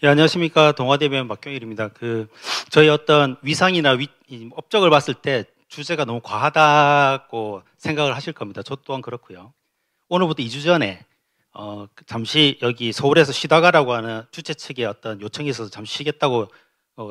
예, 안녕하십니까. 동아대변 박경일입니다. 저희 어떤 위상이나 업적을 봤을 때 주제가 너무 과하다고 생각을 하실 겁니다. 저 또한 그렇고요. 오늘부터 2주 전에, 잠시 여기 서울에서 쉬다 가라고 하는 주최 측의 어떤 요청이 있어서 잠시 쉬겠다고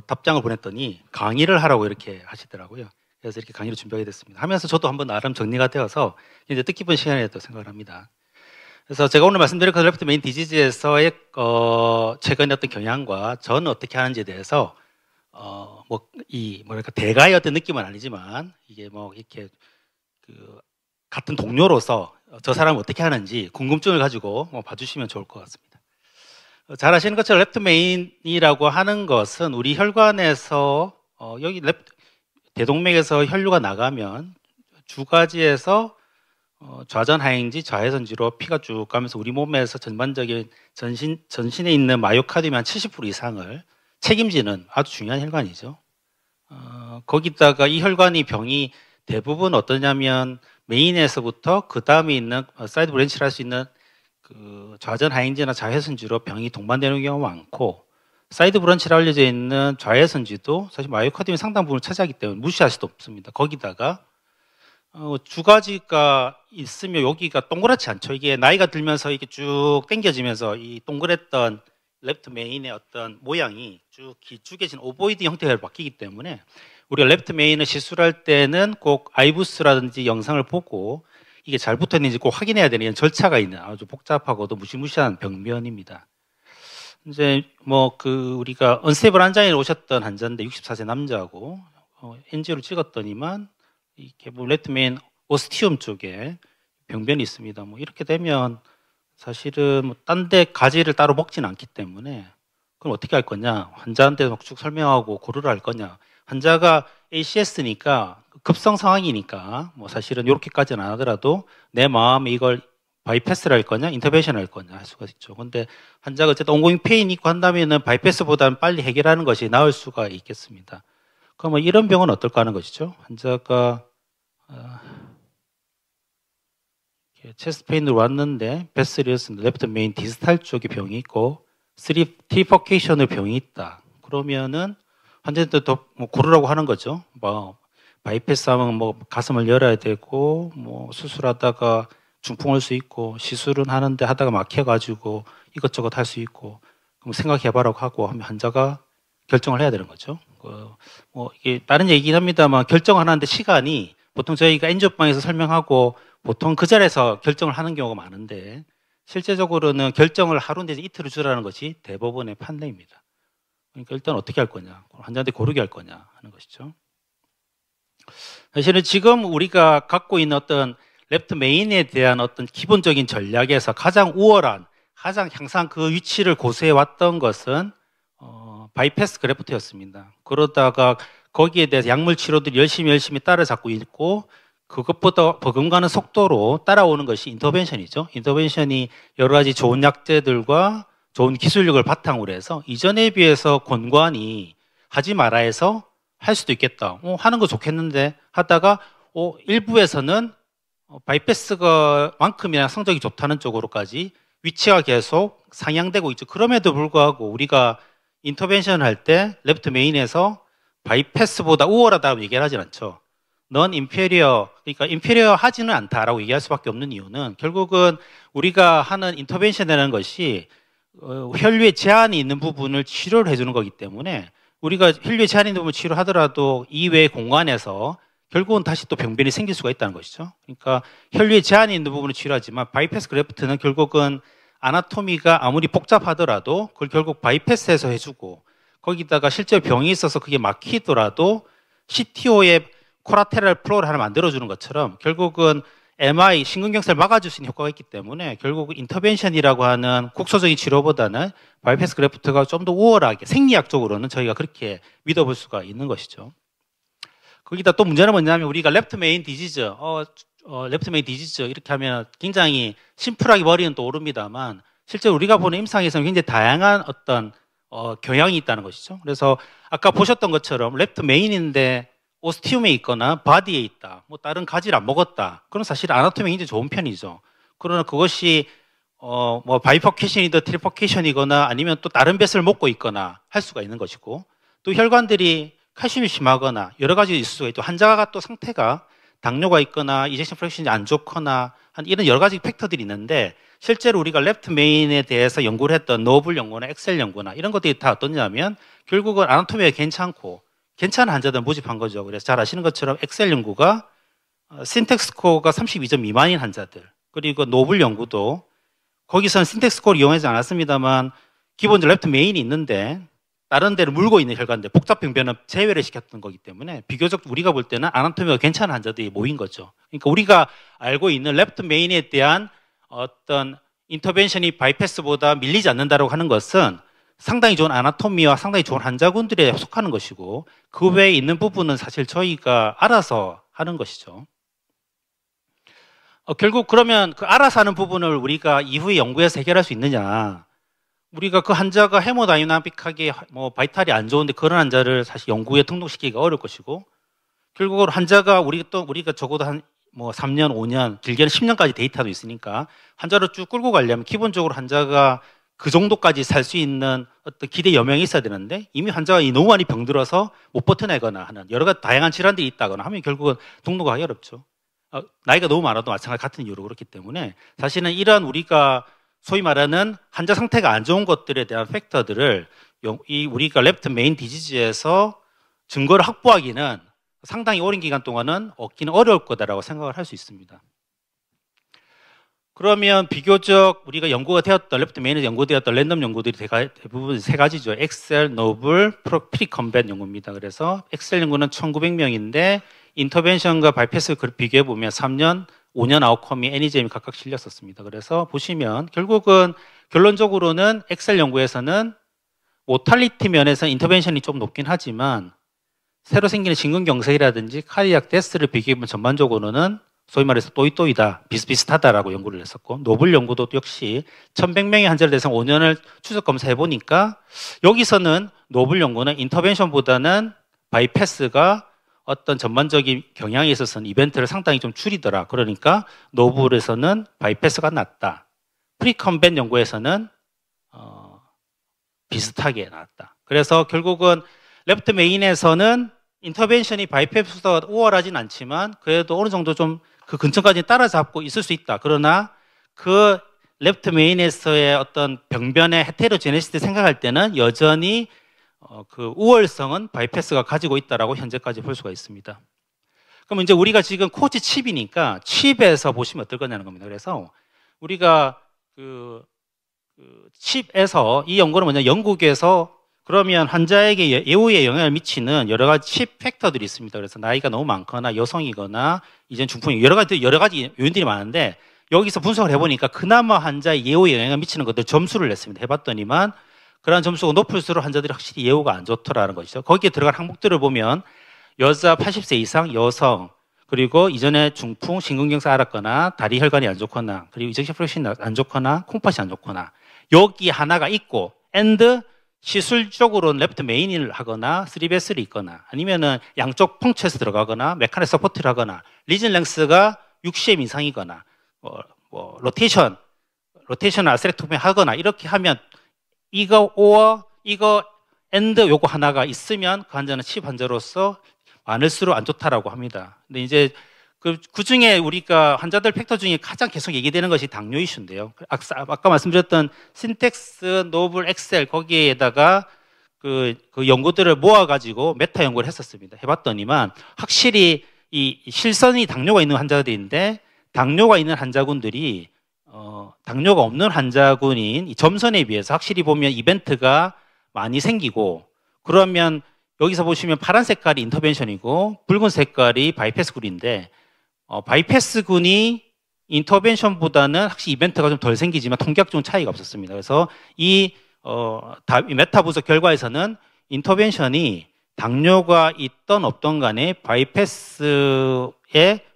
답장을 보냈더니 강의를 하라고 이렇게 하시더라고요. 그래서 이렇게 강의를 준비하게 됐습니다. 하면서 저도 한번 나름 정리가 되어서 이제 뜻깊은 시간이라고 생각을 합니다. 그래서 제가 오늘 말씀드릴 레프트 메인 디지즈에서의 최근의 어떤 경향과 저는 어떻게 하는지에 대해서 뭐랄까 대가의 어떤 느낌은 아니지만 이게 뭐 이렇게 같은 동료로서 저 사람이 어떻게 하는지 궁금증을 가지고 봐주시면 좋을 것 같습니다. 잘 아시는 것처럼 레프트 메인이라고 하는 것은 우리 혈관에서 여기 대동맥에서 혈류가 나가면 주가지에서 좌전하행지, 좌회선지로 피가 쭉 가면서 우리 몸에서 전반적인 전신에 있는 마이오카디움 한 70% 이상을 책임지는 아주 중요한 혈관이죠. 거기다가 이 혈관이 병이 대부분 어떠냐면 메인에서부터 그 다음에 있는 사이드 브랜치를 할 수 있는 좌전하행지나 좌회선지로 병이 동반되는 경우가 많고, 사이드 브랜치로 알려져 있는 좌회선지도 사실 마이오카디움의 상당 부분을 차지하기 때문에 무시할 수도 없습니다. 거기다가 주가지가 있으면 여기가 동그랗지 않죠. 이게 나이가 들면서 이렇게 쭉 당겨지면서 이 동그랬던 레프트 메인의 어떤 모양이 쭉 길쭉해진 오보이드 형태로 바뀌기 때문에 우리가 레프트 메인을 시술할 때는 꼭 아이부스라든지 영상을 보고 이게 잘 붙어 있는지 꼭 확인해야 되는 절차가 있는 아주 복잡하고도 무시무시한 병변입니다. 이제 우리가 언스테이블 환자에 오셨던 환자인데 64세 남자하고 NG를 찍었더니만 이렇게 레프트 메인 오스티움 쪽에 병변이 있습니다. 이렇게 되면 사실은 딴 데 가지를 따로 먹지는 않기 때문에 그럼 어떻게 할 거냐? 환자한테 쭉 설명하고 고르를 할 거냐? 환자가 ACS니까 급성 상황이니까 사실은 이렇게까지는 안 하더라도 내 마음에 이걸 바이패스를 할 거냐, 인터벤션을 할 거냐 할 수가 있죠. 근데 환자가 어쨌든 온고잉 페인이 있고 한다면은 바이패스보다는 빨리 해결하는 것이 나을 수가 있겠습니다. 그러면 이런 병은 어떨까 하는 것이죠. 환자가 체스트 페인으로 왔는데 베스리어스 레프트 메인 디스탈 쪽에 병이 있고 트리퍼케이션의 병이 있다. 그러면은 환자한테 더 고르라고 하는 거죠. 바이패스 하면 가슴을 열어야 되고 수술하다가 중풍 올 수 있고 시술은 하는데 하다가 막혀가지고 이것저것 할 수 있고 그럼 생각해봐라고 하고 하면 환자가 결정을 해야 되는 거죠. 이게 다른 얘기긴 합니다만 결정하는데 시간이 보통 저희가 엔지오방에서 설명하고 보통 그 자리에서 결정을 하는 경우가 많은데 실제적으로는 결정을 하루 내지 이틀을 주라는 것이 대법원의 판례입니다. 그러니까 일단 어떻게 할 거냐, 환자한테 고르게 할 거냐 하는 것이죠. 사실은 지금 우리가 갖고 있는 어떤 레프트 메인에 대한 어떤 기본적인 전략에서 가장 우월한, 가장 항상 그 위치를 고수해 왔던 것은 바이패스 그래프트였습니다. 그러다가 거기에 대해서 약물 치료들이 열심히 따라잡고 있고 그것보다 버금가는 속도로 따라오는 것이 인터벤션이죠. 인터벤션이 여러 가지 좋은 약제들과 좋은 기술력을 바탕으로 해서 이전에 비해서 권고안이 하지 마라 해서 할 수도 있겠다. 하는 거 좋겠는데 하다가 일부에서는 바이패스가 만큼이나 성적이 좋다는 쪽으로까지 위치가 계속 상향되고 있죠. 그럼에도 불구하고 우리가 인터벤션을 할 때 레프트 메인에서 바이패스보다 우월하다고 얘기를 하진 않죠. 넌 인페리어, 그러니까 인페리어 하지는 않다라고 얘기할 수밖에 없는 이유는 결국은 우리가 하는 인터벤션이라는 것이 혈류에 제한이 있는 부분을 치료를 해주는 거기 때문에 우리가 혈류에 제한이 있는 부분을 치료하더라도 이외의 공간에서 결국은 다시 또 병변이 생길 수가 있다는 것이죠. 그러니까 혈류에 제한이 있는 부분을 치료하지만 바이패스 그래프트는 결국은 아나토미가 아무리 복잡하더라도 그걸 결국 바이패스해서 해주고 거기다가 실제 병이 있어서 그게 막히더라도 CTO의 코라테랄 플로우를 하나 만들어주는 것처럼 결국은 MI, 심근경색을 막아줄 수 있는 효과가 있기 때문에 결국 인터벤션이라고 하는 국소적인 치료보다는 바이패스 그래프트가 좀 더 우월하게 생리학적으로는 저희가 그렇게 믿어볼 수가 있는 것이죠. 거기다 또 문제는 뭐냐면 우리가 레프트 메인 디지즈 이렇게 하면 굉장히 심플하게 머리는 또 오릅니다만 실제 우리가 보는 임상에서는 굉장히 다양한 어떤 경향이 있다는 것이죠. 그래서 아까 보셨던 것처럼 레프트 메인인데 오스티움에 있거나 바디에 있다, 다른 가지를 안 먹었다. 그건 사실 아나토미 굉장히 좋은 편이죠. 그러나 그것이 뭐 바이퍼케이션이든 트리퍼케이션이거나 아니면 또 다른 뱃을 먹고 있거나 할 수가 있는 것이고, 또 혈관들이 칼슘이 심하거나 여러 가지 있을 수가 있고, 환자가 또 상태가 당뇨가 있거나 이젝션 프랙션이 안 좋거나 한 이런 여러 가지 팩터들이 있는데, 실제로 우리가 랩트 메인에 대해서 연구를 했던 노블 연구나 엑셀 연구나 이런 것들이 다 어떠냐면 결국은 아나토미가 괜찮고 괜찮은 환자들 모집한 거죠. 그래서 잘 아시는 것처럼 엑셀 연구가 신텍스 스코어가 32점 미만인 환자들, 그리고 노블 연구도 거기서는 신텍스 스코어를 이용하지 않았습니다만 기본적으로 랩트 메인이 있는데 다른 데를 물고 있는 혈관들, 복잡병변은 제외를 시켰던 거기 때문에 비교적 우리가 볼 때는 아나토미가 괜찮은 환자들이 모인 거죠. 그러니까 우리가 알고 있는 랩트 메인에 대한 어떤 인터벤션이 바이패스보다 밀리지 않는다고 하는 것은 상당히 좋은 아나토미와 상당히 좋은 환자군들에 속하는 것이고, 그 외에 있는 부분은 사실 저희가 알아서 하는 것이죠. 결국 그러면 그 알아서 하는 부분을 우리가 이후에 연구해서 해결할 수 있느냐? 우리가 그 환자가 헤모다이나믹하게 뭐 바이탈이 안 좋은데 그런 환자를 사실 연구에 등록시키기가 어려울 것이고, 결국은 환자가 우리가 적어도 한 뭐 3년, 5년, 길게는 10년까지 데이터도 있으니까 환자를 쭉 끌고 가려면 기본적으로 환자가 그 정도까지 살 수 있는 어떤 기대 여명이 있어야 되는데, 이미 환자가 너무 많이 병들어서 못 버텨내거나 하는 여러 가지 다양한 질환들이 있다거나 하면 결국은 등록하기 어렵죠. 나이가 너무 많아도 마찬가지 같은 이유로 그렇기 때문에 사실은 이런 우리가 소위 말하는 환자 상태가 안 좋은 것들에 대한 팩터들을 우리가 랩트 메인 디지즈에서 증거를 확보하기는 상당히 오랜 기간 동안은 얻기는 어려울 거다라고 생각을 할 수 있습니다. 그러면 비교적 우리가 연구가 되었던 랩트 메인에서 연구되었던 랜덤 연구들이 대부분 세 가지죠. 엑셀, 노블, 프리컴뱃 연구입니다. 그래서 엑셀 연구는 1900명인데 인터벤션과 바이패스 비교해 보면 3년, 5년 아웃컴이 애니제임이 각각 실렸었습니다. 그래서 보시면 결국은 결론적으로는 엑셀 연구에서는 모탈리티 면에서 인터벤션이 좀 높긴 하지만 새로 생기는 심근경색이라든지 카디악 데스를 비교해보면 전반적으로는 소위 말해서 또이또이다, 비슷비슷하다라고 연구를 했었고, 노블 연구도 역시 1100명의 환자를 대상 5년을 추적 검사해 보니까 여기서는 노블 연구는 인터벤션보다는 바이패스가 어떤 전반적인 경향에 있어서는 이벤트를 상당히 좀 줄이더라. 그러니까 노블에서는 바이패스가 낫다. 프리컴뱃 연구에서는 비슷하게 나왔다. 그래서 결국은 랩트 메인에서는 인터벤션이 바이패스보다 우월하진 않지만 그래도 어느 정도 좀 그 근처까지 따라잡고 있을 수 있다. 그러나 그 랩트 메인에서의 어떤 병변의 헤테로제네시스 생각할 때는 여전히 그 우월성은 바이패스가 가지고 있다라고 현재까지 볼 수가 있습니다. 그럼 이제 우리가 지금 코치 칩이니까 칩에서 보시면 어떨 거냐는 겁니다. 그래서 우리가 그 칩에서 이 연구는 뭐냐, 영국에서 그러면 환자에게 예후에 영향을 미치는 여러 가지 칩 팩터들이 있습니다. 그래서 나이가 너무 많거나 여성이거나 이젠 중풍이 여러 가지 요인들이 많은데, 여기서 분석을 해보니까 그나마 환자의 예후에 영향을 미치는 것들 점수를 냈습니다. 해봤더니만 그러한 점수가 높을수록 환자들이 확실히 예후가 안 좋더라는 것이죠. 거기에 들어간 항목들을 보면 여자 80세 이상 여성, 그리고 이전에 중풍, 심근경색 앓았거나 다리 혈관이 안 좋거나, 그리고 이젝션 프랙션이 안 좋거나 콩팥이 안 좋거나, 여기 하나가 있고 앤드 시술적으로는 랩트 메인을 하거나 3베스를 있거나 아니면은 양쪽 펑처에서 들어가거나 메카닉 서포트를 하거나 리전 랭스가 60m 이상이거나 로테이션 아스렉토미 하거나 이렇게 하면 이거 앤드 요거 하나가 있으면 그 환자는 칩 환자로서 많을수록 안 좋다라고 합니다. 근데 이제 그 중에 우리가 환자들 팩터 중에 가장 계속 얘기되는 것이 당뇨 이슈인데요. 아까 말씀드렸던 신텍스, 노블, 엑셀 거기에다가 그 연구들을 모아가지고 메타 연구를 했었습니다. 해봤더니만 확실히 이 실선이 당뇨가 있는 환자들인데 당뇨가 있는 환자군들이 당뇨가 없는 환자군인 이 점선에 비해서 확실히 보면 이벤트가 많이 생기고, 그러면 여기서 보시면 파란 색깔이 인터벤션이고 붉은 색깔이 바이패스군인데 바이패스군이 인터벤션보다는 확실히 이벤트가 좀 덜 생기지만 통계학적인 차이가 없었습니다. 그래서 이 메타 분석 결과에서는 인터벤션이 당뇨가 있던 없던 간에 바이패스에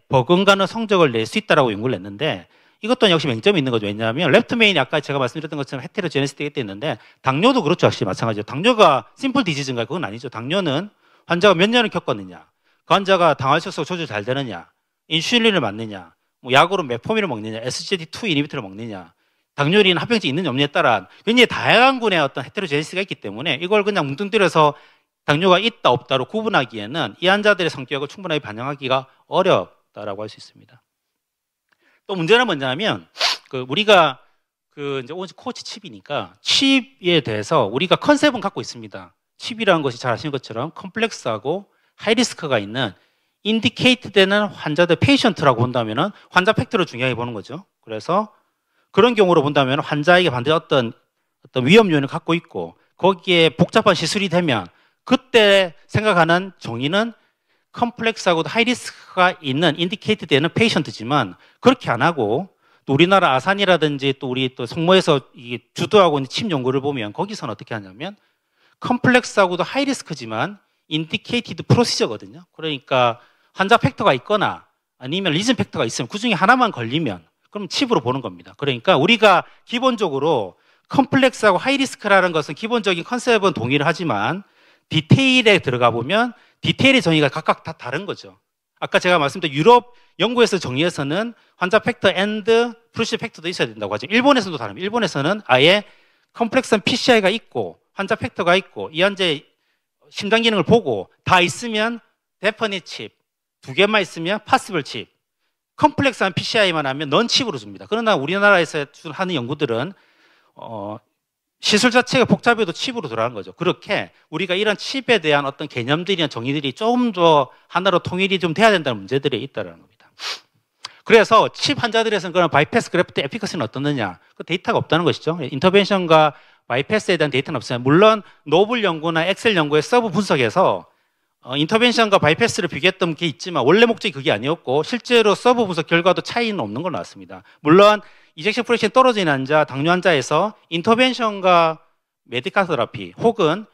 버금가는 성적을 낼 수 있다라고 연구를 했는데, 이것도 역시 맹점이 있는 거죠. 왜냐하면 랩트 메인이 아까 제가 말씀드렸던 것처럼 헤테로제네시스 되게 있는데 당뇨도 그렇죠. 확실히 마찬가지죠. 당뇨가 심플 디지즈인가? 그건 아니죠. 당뇨는 환자가 몇 년을 겪었느냐, 그 환자가 당화혈색소 조절 잘 되느냐, 인슐린을 맞느냐, 뭐 약으로 메포민을 먹느냐, SGLT2 이니비터를 먹느냐, 당뇨리는 합병증이 있는지 없느냐에 따라 굉장히 다양한 군의 어떤 헤테로제니스가 있기 때문에 이걸 그냥 뭉뚱그려서 당뇨가 있다 없다로 구분하기에는 이 환자들의 성격을 충분하게 반영하기가 어렵다라고 할 수 있습니다. 또 문제는 뭐냐면 우리가 이제 오직 코어치 칩이니까 칩에 대해서 우리가 컨셉은 갖고 있습니다. 칩이라는 것이 잘 아시는 것처럼 컴플렉스하고 하이리스크가 있는 인디케이트 되는 환자들 페이션트라고 본다면은 환자 팩트를 중요하게 보는 거죠. 그래서 그런 경우로 본다면 환자에게 반드시 어떤 위험 요인을 갖고 있고 거기에 복잡한 시술이 되면 그때 생각하는 정의는 컴플렉스하고 하이리스크가 있는 인디케이트 되는 페이션트지만 그렇게 안 하고 또 우리나라 아산이라든지 또 우리 또 성모에서 주도하고 있는 침 연구를 보면 거기서는 어떻게 하냐면 컴플렉스하고도 하이리스크지만 인디케이티드 프로시저거든요. 그러니까 환자 팩터가 있거나 아니면 리즌 팩터가 있으면 그 중에 하나만 걸리면 그럼 칩으로 보는 겁니다. 그러니까 우리가 기본적으로 컴플렉스하고 하이리스크라는 것은 기본적인 컨셉은 동의를 하지만 디테일에 들어가 보면 디테일의 정의가 각각 다 다른 거죠. 아까 제가 말씀드린 유럽, 영국에서 정의에서는 환자 팩터 앤드 프로시저 팩터도 있어야 된다고 하죠. 일본에서도 다릅니다. 일본에서는 아예 컴플렉스한 PCI가 있고 환자 팩터가 있고 이 환자의 심장 기능을 보고 다 있으면 데퍼닛 칩, 2개만 있으면 파시블 칩, 컴플렉스한 PCI만 하면 넌 칩으로 줍니다. 그러나 우리나라에서 하는 연구들은 시술 자체가 복잡해도 칩으로 들어간 거죠. 그렇게 우리가 이런 칩에 대한 어떤 개념들이나 정의들이 좀 더 하나로 통일이 좀 돼야 된다는 문제들이 있다는 겁니다. 그래서 칩 환자들에서는 그런 바이패스 그래프트 에피커시는 어떻느냐? 그 데이터가 없다는 것이죠. 인터벤션과 바이패스에 대한 데이터는 없어요. 물론 노블 연구나 엑셀 연구의 서브 분석에서 인터벤션과 바이패스를 비교했던 게 있지만 원래 목적이 그게 아니었고 실제로 서브 분석 결과도 차이는 없는 걸로 나왔습니다. 물론 이젝션 프랙션 떨어진 환자, 당뇨 환자에서 인터벤션과 메디카 세라피 혹은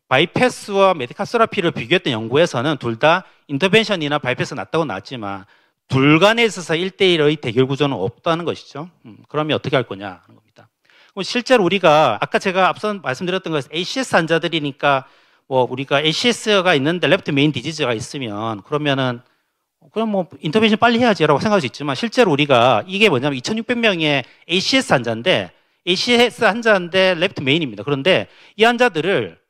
바이패스와 메디카 세라피를 비교했던 연구에서는 둘 다 인터벤션이나 바이패스가 낫다고 나왔지만 둘 간에 있어서 1대1의 대결 구조는 없다는 것이죠. 그러면 어떻게 할 거냐 하는 겁니다. 실제로 우리가 아까 제가 앞서 말씀드렸던 것은 ACS 환자들이니까 우리가 ACS가 있는데 레프트 메인 디지즈가 있으면 그러면은 그럼 인터벤션 빨리 해야지라고 생각할 수 있지만 실제로 우리가 이게 뭐냐면 2,600명의 ACS 환자인데 ACS 환자인데 레프트 메인입니다. 그런데 이 환자들을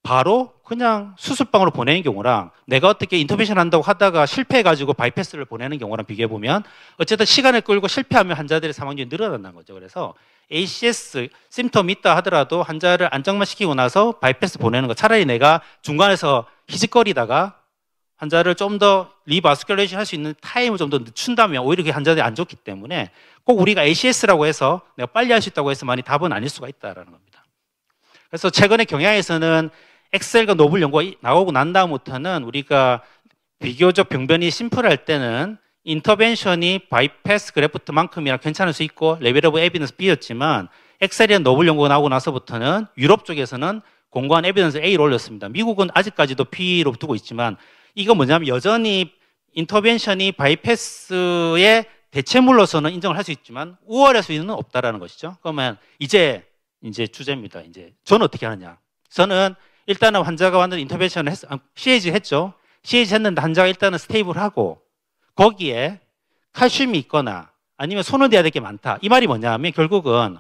바로 그냥 수술방으로 보내는 경우랑 내가 어떻게 인터벤션 한다고 하다가 실패해가지고 바이패스를 보내는 경우랑 비교해보면 어쨌든 시간을 끌고 실패하면 환자들의 사망률이 늘어난다는 거죠. 그래서 ACS 심텀이 있다 하더라도 환자를 안정만 시키고 나서 바이패스 보내는 거 차라리 내가 중간에서 희직거리다가 환자를 좀 더 리바스큘레이션 할 수 있는 타임을 좀 더 늦춘다면 오히려 그게 환자들이 안 좋기 때문에 꼭 우리가 ACS라고 해서 내가 빨리 할 수 있다고 해서만이 답은 아닐 수가 있다는 겁니다. 그래서 최근에 경향에서는 엑셀과 노블 연구가 나오고 난 다음부터는 우리가 비교적 병변이 심플할 때는 인터벤션이 바이패스 그래프트만큼이나 괜찮을 수 있고 레벨 오브 에비던스 B였지만 엑셀이나 노블 연구가 나오고 나서부터는 유럽 쪽에서는 공고한 에비던스 A를 올렸습니다. 미국은 아직까지도 B로 두고 있지만 이거 뭐냐면 여전히 인터벤션이 바이패스의 대체물로서는 인정을 할 수 있지만 우월할 수는 없다라는 것이죠. 그러면 이제 주제입니다. 이제 저는 어떻게 하느냐? 저는 일단은 환자가 완전 인터벤션을 CAG 했죠. CAG 했는데 환자가 일단은 스테이블하고 거기에 칼슘이 있거나 아니면 손을 대야 될 게 많다. 이 말이 뭐냐면 결국은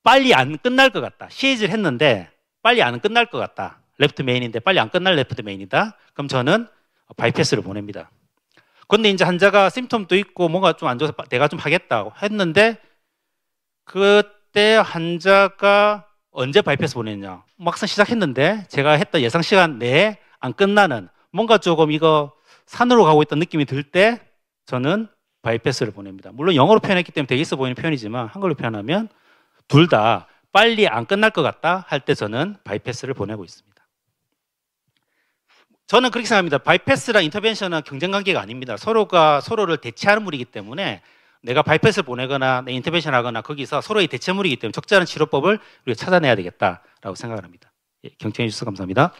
빨리 안 끝날 것 같다. CAG를 했는데 빨리 안 끝날 것 같다. 레프트 메인인데 빨리 안 끝날 레프트 메인이다. 그럼 저는 바이패스를 보냅니다. 그런데 이제 환자가 심텀도 있고 뭔가 좀 안 좋아서 내가 좀 하겠다고 했는데 그때 환자가 언제 바이패스 보냈냐? 막상 시작했는데 제가 했던 예상 시간 내에 안 끝나는 뭔가 조금 이거 산으로 가고 있다는 느낌이 들 때 저는 바이패스를 보냅니다. 물론 영어로 표현했기 때문에 되게 있어 보이는 표현이지만 한글로 표현하면 둘 다 빨리 안 끝날 것 같다 할 때 저는 바이패스를 보내고 있습니다. 저는 그렇게 생각합니다. 바이패스랑 인터벤션은 경쟁 관계가 아닙니다. 서로가 서로를 대체하는 물이기 때문에 내가 바이패스를 보내거나 내 인터벤션 하거나 거기서 서로의 대체물이기 때문에 적절한 치료법을 우리가 찾아내야 되겠다라고 생각을 합니다. 경청해 주셔서 감사합니다.